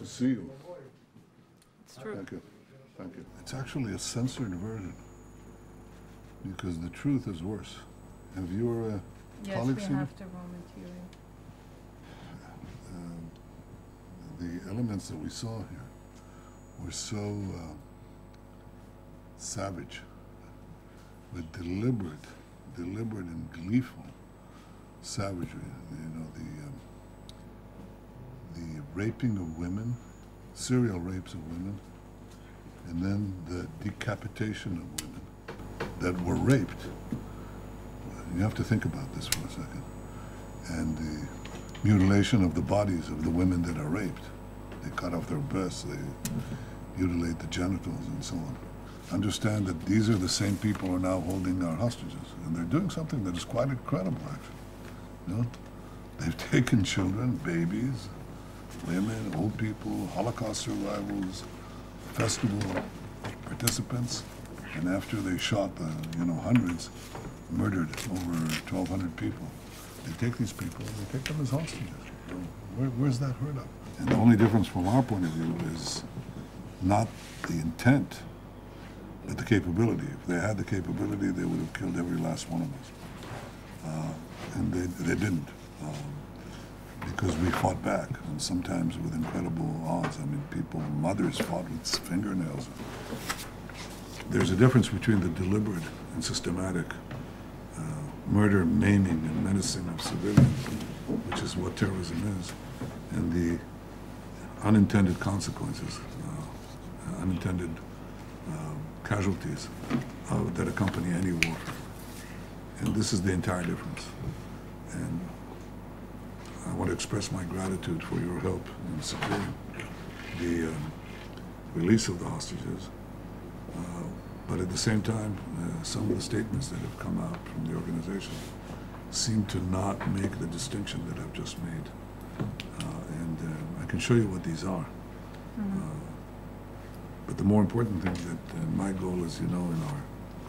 to see you. It's true. Thank you. Thank you. It's actually a censored version because the truth is worse. Have your colleagues seen it? Yes, we have the raw material. The elements that we saw here were so savage, with deliberate and gleeful savagery. You know, the raping of women, serial rapes of women, and then the decapitation of women that were raped. You have to think about this for a second. And the mutilation of the bodies of the women that are raped. They cut off their breasts, they mutilate the genitals and so on. Understand that these are the same people who are now holding our hostages. And they're doing something that is quite incredible, actually. You know? They've taken children, babies, women, old people, Holocaust survivors, festival participants, and after they shot hundreds, murdered over 1,200 people. They take these people and they take them as hostages. Where's that heard of? And the only difference from our point of view is not the intent, but the capability. If they had the capability, they would have killed every last one of us. And they didn't, because we fought back, and sometimes with incredible odds. I mean, mothers fought with fingernails. There's a difference between the deliberate and systematic murder, maiming, and menacing of civilians, which is what terrorism is, and the unintended consequences, unintended casualties that accompany any warfare. And this is the entire difference. And I want to express my gratitude for your help in securing the release of the hostages. But at the same time, some of the statements that have come out from the organization seem to not make the distinction that I've just made. And I can show you what these are. But the more important thing that my goal is, in our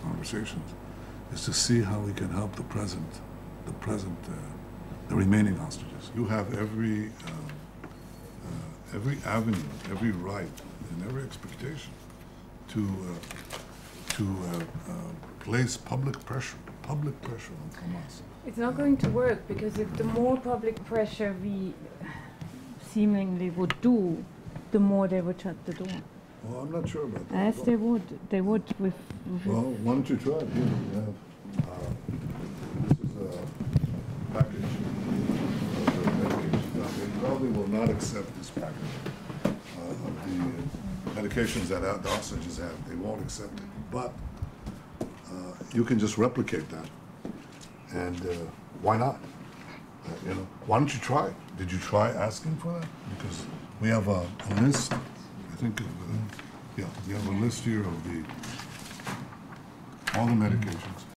conversations, is to see how we can help the remaining hostages. You have every avenue, every right, and every expectation to place public pressure on Hamas. It's not going to work, because if the more public pressure we seemingly would do, the more they would shut the door. Well, I'm not sure about that. Yes, they would. They would with Well, why don't you try it? Here we have, this is a package of medications. Now, they probably will not accept this package of the medications that the hostages have. They won't accept it. But you can just replicate that. And why not? Why don't you try it? Did you try asking for that? Because we have a list, I think, we have a list here of all the medications.